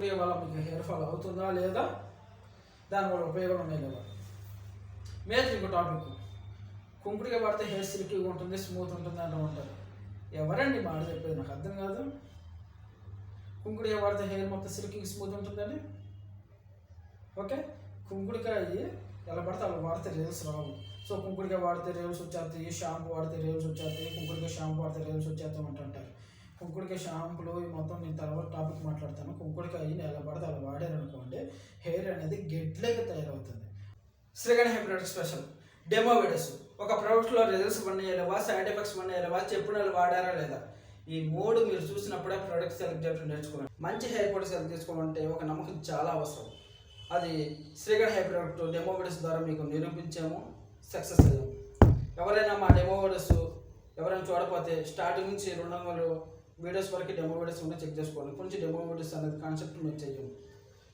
వల్ల మీకు hair fall అవుతుందా లేదా, దానివల్ల ఉపయోగాలు ఉన్నాయి లేదా. మేజర్ ఇంకో టాపిక్, కుంకుడికాయ వాడితే హెయిర్ సిల్కీగా ఉంటుంది, స్మూత్ ఉంటుంది అంటూ ఉంటారు. ఎవరండి మాట చెప్పేది, నాకు అర్థం కాదు. కుంకుడికాయ వాడితే హెయిర్ మొత్తం సిల్కీ స్మూత్ ఉంటుందని. ఓకే, కుంకుడికాయ ఎలా పడితే అలా వాడితే రేల్స్ రావు. సో కుంకుడికాయ వాడితే రేల్స్ వచ్చేస్తాయి, షాంపూ వాడితే రేల్స్ వచ్చేస్తాయి, కుంకుడికాయ షాంపూ వాడితే రేల్స్ వచ్చేస్తాం అంటుంటారు. కుంకుడికాయ షాంపులు మొత్తం నేను తర్వాత టాపిక్ మాట్లాడతాను. కుంకుడికాయని ఎలా పడితే అలా వాడారనుకోండి, హెయిర్ అనేది గెడ్లేగా తయారవుతుంది. Srigani hair product special demo videos. ఒక ప్రోడక్ట్లో రిజల్ట్స్ ఉన్నాయి లేవా, సైడ్ ఎఫెక్ట్స్ ఉన్నాయి లేవా, చెప్పిన వాళ్ళు వాడారా లేదా, ఈ మూడు మీరు చూసినప్పుడే ప్రోడక్ట్ సెలెక్ట్ చేయడం నేర్చుకోవాలి. మంచి హెయిర్ ప్రొడక్ట్ సెలెక్ట్ చేసుకోవాలంటే ఒక నమ్మకం చాలా అవసరం. అది శ్రీగణి హెయిర్ ప్రొడక్ట్ డెమో వీడియోస్ ద్వారా మీకు నిరూపించాము, సక్సెస్ అయ్యాము. ఎవరైనా మా డెమో వీడియోస్ ఎవరైనా చూడకపోతే స్టార్టింగ్ నుంచి 200 వీడియోస్ వరకు డెమో వీడియోస్ ఉంటే చెక్ చేసుకోవాలి. కొంచెం డెమో వీడియోస్ అనేది కాన్సెప్ట్ మేము చెయ్యము.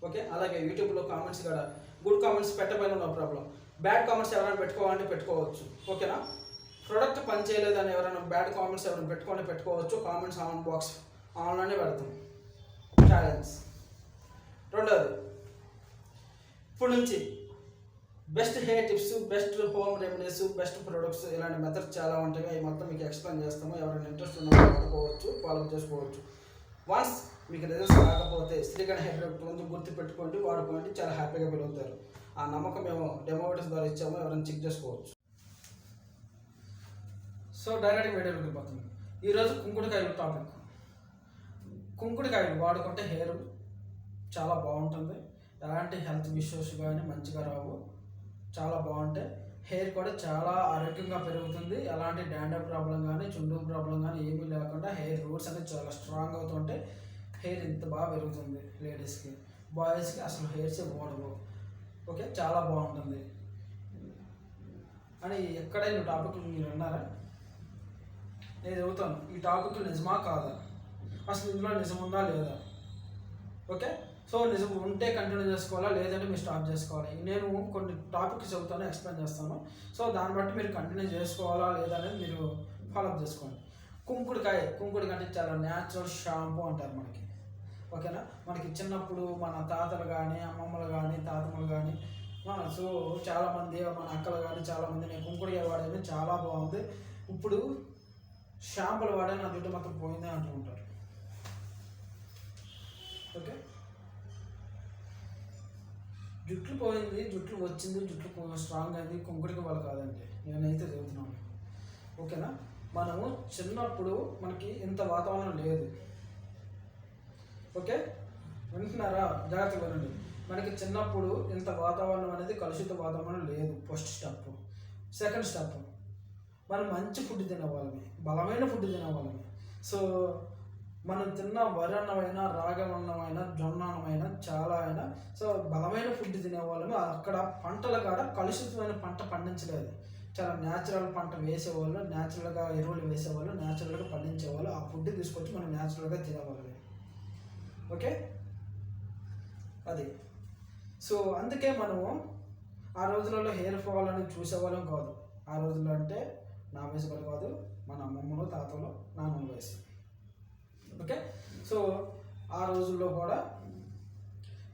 ఓకే, అలాగే యూట్యూబ్లో కామెంట్స్ కూడా గుడ్ కామెంట్స్ పెట్టబోయిన నో ప్రాబ్లం. బ్యాడ్ కామెంట్స్ ఎవరైనా పెట్టుకోవాలంటే పెట్టుకోవచ్చు. ఓకేనా, ప్రోడక్ట్ పని చేయలేదని ఎవరైనా బ్యాడ్ కామెంట్స్ ఎవరైనా పెట్టుకోవచ్చు. కామెంట్స్ ఆన్ బాక్స్ ఆన్లోనే పెడతాం. ఛాలెంజ్. రెండోది, ఇప్పుడు నుంచి best hair tips, best home remedies, best products, ఇలాంటి మెథడ్స్ చాలా ఉంటాయి. అవి మొత్తం మీకు ఎక్స్ప్లెయిన్ చేస్తాము. ఎవరైనా ఇంట్రెస్ట్ ఉన్న వాడుకోవచ్చు, ఫాలో చేసుకోవచ్చు. వన్స్ మీకు రిజల్ట్స్ రాకపోతే శ్రీగణి హెయిర్ ప్రొడక్ట్ ముందు గుర్తు పెట్టుకోండి, వాడుకోండి, చాలా హ్యాపీగా ఫీల్ అవుతారు. ఆ నమ్మకం మేము డెమో వీడియోస్ ద్వారా ఇచ్చాము, ఎవరైనా చెక్ చేసుకోవచ్చు. సో డైరెక్ట్ వీడియోకి వెళ్ళిపోతుంది. ఈరోజు కుంకుడికాయలు టాపిక్. కుంకుడికాయలు వాడుకుంటే హెయిర్ చాలా బాగుంటుంది, ఎలాంటి హెల్త్ ఇష్యూస్ కానీ మంచిగా రావు, చాలా బాగుంటాయి. హెయిర్ కూడా చాలా ఆరోగ్యంగా పెరుగుతుంది. ఎలాంటి డాండ్రఫ్ ప్రాబ్లం కానీ చుండు ప్రాబ్లం కానీ ఏమీ లేకుండా హెయిర్ రూట్స్ అనేది చాలా స్ట్రాంగ్ అవుతుంటే హెయిర్ ఇంత బాగా పెరుగుతుంది. లేడీస్కి, బాయ్స్కి అసలు హెయిర్సే ఓడవు. ఓకే, చాలా బాగుంటుంది. అని ఎక్కడైనా టాపిక్ మీరు అన్నారా? నేను చెబుతాను, ఈ టాపిక్ నిజమా కాదా, అసలు ఇందులో నిజం ఉందా లేదా. ఓకే, సో నిజం ఉంటే కంటిన్యూ చేసుకోవాలా, లేదంటే మీరు స్టాప్ చేసుకోవాలి. నేను కొన్ని టాపిక్స్ చెబుతాను, ఎక్స్ప్లెయిన్ చేస్తాను. సో దాన్ని బట్టి మీరు కంటిన్యూ చేసుకోవాలా లేదా అనేది మీరు ఫాలోఅప్ చేసుకోండి. కుంకుడికాయ అంటే చాలా న్యాచురల్ షాంపూ అంటారు మనకి. ఓకేనా, మనకి చిన్నప్పుడు మన తాతలు కానీ అమ్మమ్మలు కానీ తాతమ్మలు కానీ సో చాలామంది మన అక్కలు కానీ చాలామంది నేను కుంకుడికాయ వాడేది చాలా బాగుంది, ఇప్పుడు షాంపులు వాడే నా జుట్టు మొత్తం పోయిందే అంటూ ఉంటారు. ఓకే, జుట్లు పోయింది, జుట్లు వచ్చింది, జుట్లు స్ట్రాంగ్ అయింది కుంకుడికాయ వల్ల కాదండి, నేనైతే చెబుతున్నాను. ఓకేనా, మనము చిన్నప్పుడు మనకి ఇంత వాతావరణం లేదు. ఓకే, వింటున్నారా? జాగ్రత్తగా వినండి. మనకి చిన్నప్పుడు ఇంత వాతావరణం అనేది కలుషిత వాతావరణం లేదు. First step. సెకండ్ స్టెప్, మనం మంచి ఫుడ్ తినేవాళ్ళమే, బలమైన ఫుడ్ తినేవాళ్ళమే. సో మనం తిన్న వరి అన్నమైనా, రాగం అన్నమైనా, జొన్న అన్నమైనా, చాలా అయినా సో బలమైన ఫుడ్ తినేవాళ్ళమే. అక్కడ పంటల కాడ కలుషితమైన పంట పండించలేదు, చాలా న్యాచురల్ పంట వేసేవాళ్ళు, న్యాచురల్గా ఎరువులు వేసేవాళ్ళు, న్యాచురల్గా పండించేవాళ్ళు. ఆ ఫుడ్ తీసుకొచ్చి మనం న్యాచురల్గా తినేవాళ్ళమే. ఓకే, అది. సో అందుకే మనము ఆ రోజులలో హెయిర్ ఫాల్ అని చూసేవాళ్ళం కాదు. ఆ రోజుల్లో అంటే నా వయసు కూడా కాదు, మన అమ్మమ్మలో తాతలో నాన్నమ్మ వయసు. ఓకే, సో ఆ రోజుల్లో కూడా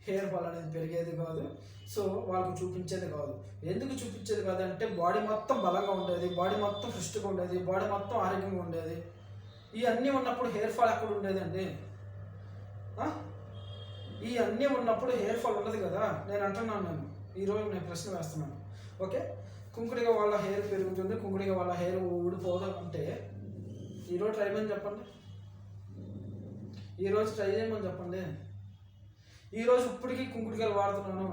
హెయిర్ ఫాల్ అనేది పెరిగేది కాదు. సో వాళ్ళకు చూపించేది కాదు. ఎందుకు చూపించేది కాదంటే బాడీ మొత్తం బలంగా ఉండేది, బాడీ మొత్తం ఫ్రెష్గా ఉండేది, బాడీ మొత్తం ఆరోగ్యంగా ఉండేది. ఇవన్నీ ఉన్నప్పుడు హెయిర్ ఫాల్ ఎక్కడ ఉండేదండి? ఇవన్నీ ఉన్నప్పుడు హెయిర్ ఫాల్ ఉండదు కదా. నేను అంటున్నాను, ఈరోజు నేను ప్రశ్న వేస్తున్నాను. ఓకే, కుంకుడిగా వాళ్ళ హెయిర్ పెరుగుతుంది, కుంకుడిగా వాళ్ళ హెయిర్ ఊడిపోదు అంటే ఈరోజు ట్రై చేయమని చెప్పండి, ఈరోజు ట్రై చేయమని చెప్పండి. ఈరోజు ఇప్పటికీ కుంకుడికాయలు వాడుతున్నాను,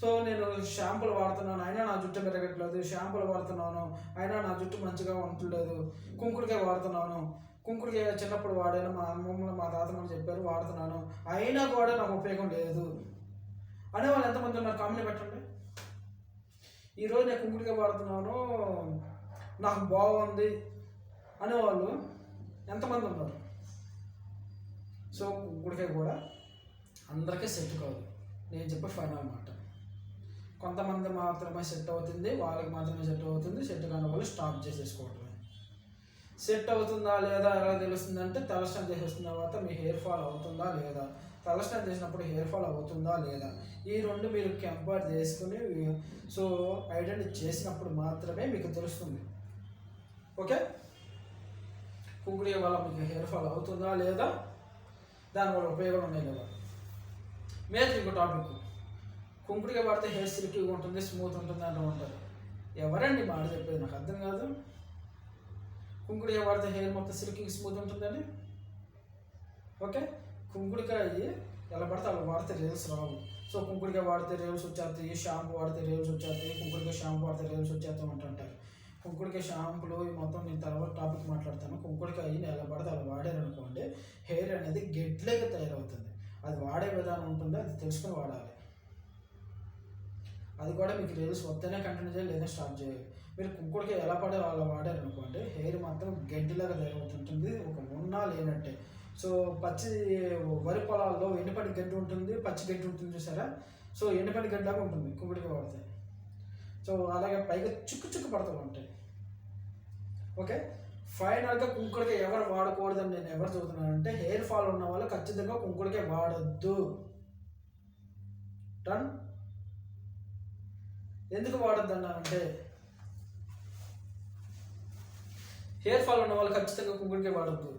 సో నేను షాంపూలు వాడుతున్నాను అయినా నా జుట్టు పెరగట్లేదు, షాంపూలు వాడుతున్నాను అయినా నా జుట్టు మంచిగా ఉండట్లేదు, కుంకుడికాయ వాడుతున్నాను, కుంకుడికాయ చిన్నప్పుడు వాడాను, మా అమ్మమ్మలు మా తాతమ్మలు చెప్పారు వాడుతున్నాను అయినా కూడా నాకు ఉపయోగం లేదు అనేవాళ్ళు ఎంతమంది ఉన్నారు? కామెంట్ పెట్టండి. ఈరోజు నేను కుంకుడికాయ వాడుతున్నాను నాకు బాగుంది అనేవాళ్ళు ఎంతమంది ఉన్నారు? సో కుంకుడికాయ కూడా అందరికీ సెట్ కాదు. నేను చెప్పే ఫైనల్ మాట, కొంతమంది మాత్రమే సెట్ అవుతుంది, వాళ్ళకి మాత్రమే సెట్ అవుతుంది. సెట్ కాని వాళ్ళు స్టాప్ చేసేసుకోవటమే. సెట్ అవుతుందా లేదా ఎలా తెలుస్తుంది అంటే తలస్నానం చేసేసిన తర్వాత మీ హెయిర్ ఫాల్ అవుతుందా లేదా, తలస్నానం చేసినప్పుడు హెయిర్ ఫాల్ అవుతుందా లేదా, ఈ రెండు మీరు కంపేర్ చేసుకుని సో ఐడెంటిఫై చేసినప్పుడు మాత్రమే మీకు తెలుస్తుంది. ఓకే, కుంకుడికాయ వల్ల మీకు హెయిర్ ఫాల్ అవుతుందా లేదా, దానివల్ల ఉపయోగాలు ఉన్నాయి లేదా. మేజర్ ఇంకో టాపిక్, కుంకుడికాయ వాడితే హెయిర్ సిల్కీగా ఉంటుంది, స్మూత్ ఉంటుంది అంటూ ఉంటారు. ఎవరండి మాట చెప్పేది, నాకు అర్థం కాదు. కుంకుడికాయ వాడితే హెయిర్ మొత్తం సిల్కీ స్మూత్ ఉంటుందని. ఓకే, కుంకుడికాయ ఎలా పడితే అలా వాడితే రేల్స్ రావు. సో కుంకుడికాయ వాడితే రేల్స్ వచ్చేస్తాయి, షాంపూ వాడితే రేల్స్ వచ్చేస్తాయి, కుంకుడికాయ షాంపూ వాడితే రేల్స్ వచ్చేస్తాం అంటుంటారు. కుంకుడికాయ షాంపులు మొత్తం నేను తర్వాత టాపిక్ మాట్లాడతాను. కుంకుడికాయని ఎలా పడితే అలా వాడారనుకోండి, హెయిర్ అనేది గెడ్లేగా తయారవుతుంది. అది వాడే విధానం ఉంటుంది, అది తెలుసుకొని వాడాలి. అది కూడా మీకు రేల్స్ వస్తేనే కంటిన్యూ చేయాలి, లేదా స్టాప్ చేయాలి. మీరు కుంకుడికాయ ఎలా పడే అలా వాడారనుకోండి, హెయిర్ మాత్రం గడ్డిలాగా తయారవుతుంటుంది, ఒక ఉన్నా లేనట్టే. సో పచ్చి వరి పొలాల్లో ఎండిపండి గడ్డి ఉంటుంది, పచ్చి గడ్డి ఉంటుంది చూసారా. సో ఎండిపండి గడ్డిలాగా ఉంటుంది కుంకుడికాయ వాడితే. సో అలాగే పైగా చుక్కు పడుతూ ఉంటాయి. ఓకే, ఫైనల్గా కుంకుడికాయ ఎవరు వాడకూడదని నేను ఎవరు చెబుతున్నానంటే, హెయిర్ ఫాల్ ఉన్న వాళ్ళు ఖచ్చితంగా కుంకుడికాయ వాడద్దు. డన్. ఎందుకు వాడద్దు అన్నానంటే, హెయిర్ ఫాల్ ఉన్న వాళ్ళు ఖచ్చితంగా కుంకుడికాయ వాడద్దు.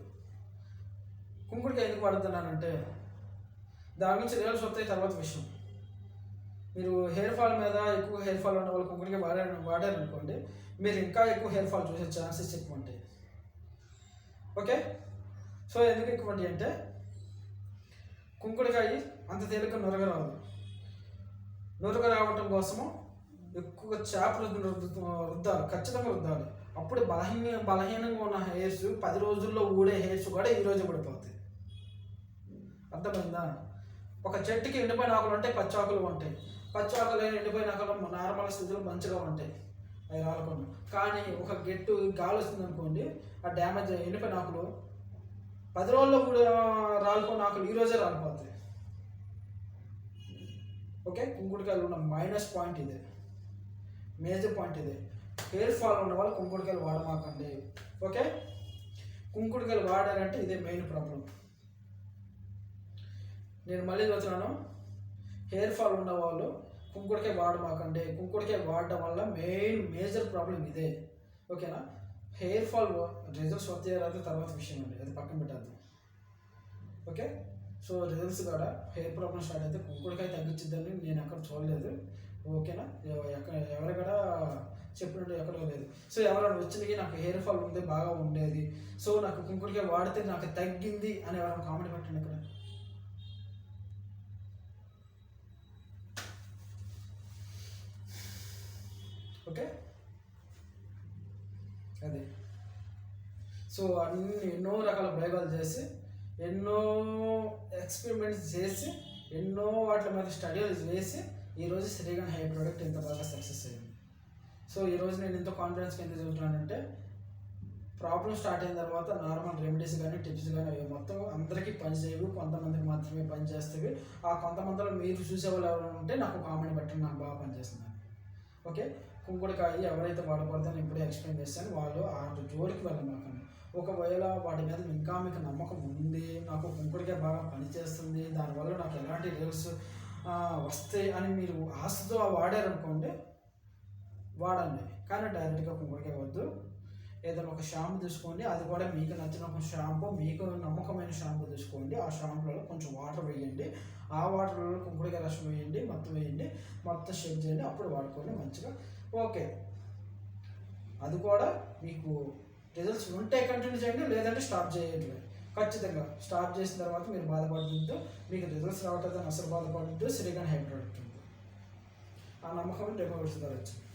కుంకుడికాయ ఎందుకు వాడుతున్నానంటే, దాని నుంచి రేల్స్ వస్తాయి తర్వాత విషయం. మీరు హెయిర్ ఫాల్ మీద ఎక్కువ హెయిర్ ఫాల్ ఉన్న వాళ్ళు కుంకుడికాయ వాడారనుకోండి, మీరు ఇంకా ఎక్కువ హెయిర్ ఫాల్ చూసే ఛాన్సెస్ ఎక్కువ ఉంటాయి. ఓకే, సో ఎందుకు ఎక్కువ ఉంటాయి అంటే, కుంకుడికాయ అంత తేలిక నురగ రాదు. నురగ రావటం కోసము ఎక్కువగా చేపలు రుద్దాలి, ఖచ్చితంగా రుద్దాలి. అప్పుడు బలహీనంగా ఉన్న హెయిర్స్ 10 రోజుల్లో ఊడే హెయిర్స్ కూడా ఈరోజు పడిపోతాయి. అర్థమైందా? ఒక చెట్టుకి ఎండిపోయిన ఆకులు ఉంటాయి, పచ్చి ఆకులు ఉంటాయి. పచ్చి ఆకులు ఎండిపోయిన ఆకులు నార్మల్ స్థితిలో మంచిగా ఉంటాయి, అవి రాలకుండా. కానీ ఒక గెట్టు గాలి వస్తుంది అనుకోండి, ఆ డ్యామేజ్ ఎండిపోయిన ఆకులు 10 రోజుల్లో కూడా రాలిపోయిన ఆకులు ఈరోజే రాలిపోతాయి. ఓకే, కుంకుడికాయలు ఉన్న మైనస్ పాయింట్ ఇదే, మేజర్ పాయింట్ ఇదే. హెయిర్ ఫాల్ ఉన్న వాళ్ళు కుంకుడికాయలు వాడమాకండి. ఓకే, కుంకుడికాయలు వాడారంటే ఇదే మెయిన్ ప్రాబ్లం. నేను మళ్ళీ చెప్తున్నాను, హెయిర్ ఫాల్ ఉన్న వాళ్ళు కుంకుడికాయ వాడమాకండి. కుంకుడికాయ వాడడం వల్ల మేజర్ ప్రాబ్లం ఇదే. ఓకేనా, హెయిర్ ఫాల్ రిజల్ట్స్ వస్తాయి తర్వాత విషయం అండి, అది పక్కన పెట్టద్దు. ఓకే, సో రిజల్ట్స్ కూడా హెయిర్ ప్రాబ్లమ్ స్టార్ట్ అయితే కుంకుడికాయ తగ్గించిద్దని నేను ఎక్కడ చూడలేదు. ఓకేనా, ఎవరు కూడా చెప్పినట్టు ఎక్కడో లేదు. సో ఎవరైనా వచ్చింది నాకు హెయిర్ ఫాల్ ఉంది బాగా ఉండేది, సో నాకు కుంకుడికాయ వాడితే నాకు తగ్గింది అని ఎవరైనా కామెంట్ పెట్టండి ఇక్కడ. ఓకే, అదే. సో ఎన్నో రకాల ప్రయోగాలు చేసి, ఎన్నో ఎక్స్పెరిమెంట్స్ చేసి, ఎన్నో వాటి మీద స్టడీలు చేసి ఈరోజు శ్రీగన్ హెయిర్ ప్రోడక్ట్ ఇంత బాగా సక్సెస్ అయ్యింది. సో ఈరోజు నేను ఇంత కాన్ఫిడెన్స్గా ఎందుకు చెబుతున్నానంటే, ప్రాబ్లం స్టార్ట్ అయిన తర్వాత నార్మల్ రెమెడీస్ కానీ టిప్స్ కానీ అవి మొత్తం అందరికీ పనిచేయవు, కొంతమందికి మాత్రమే పనిచేస్తాయి. ఆ కొంతమందిలో మీరు చూసేవాళ్ళు ఎవరైనా ఉంటే నాకు కామెంట్ పెట్టండి, నాకు బాగా పనిచేస్తున్నాను. ఓకే, కుంకుడికాయ ఎవరైతే వాడకూడదని ఇప్పుడే ఎక్స్ప్లెయిన్ చేస్తాను, వాళ్ళు ఆ జోలికి వెళ్ళమాకండి. ఒకవేళ వాటి మీద ఇంకా మీకు నమ్మకం ఉంది, నాకు కుంకుడికాయ బాగా పనిచేస్తుంది, దానివల్ల నాకు ఎలాంటి రిజల్ట్స్ వస్తాయి అని మీరు ఆశతో వాడారనుకోండి, వాడండి. కానీ డైరెక్ట్గా కుంకుడికాయ వద్దు. ఏదైనా ఒక షాంపూ తీసుకోండి, అది కూడా మీకు నచ్చిన ఒక షాంపూ, మీకు నమ్మకమైన షాంపూ తీసుకోండి. ఆ షాంపూలో కొంచెం వాటర్ వేయండి, ఆ వాటర్లో కుంకుడికాయ రసం వేయండి, మొత్తం షేక్ చేయండి, అప్పుడు వాడుకోండి మంచిగా. ఓకే, అది కూడా మీకు రిజల్ట్స్ ఉంటే కంటిన్యూ చేయండి, లేదంటే స్టాప్ చేయండి. ఖచ్చితంగా స్టాప్ చేసిన తర్వాత మీరు బాధపడద్దు, మీకు రిజల్ట్స్ రావట్లేదని అసలు బాధపడద్దు. శ్రీగన్ హెయిర్ ప్రోడక్ట్ ఉంది, ఆ నమ్మకం రేపు వచ్చింది.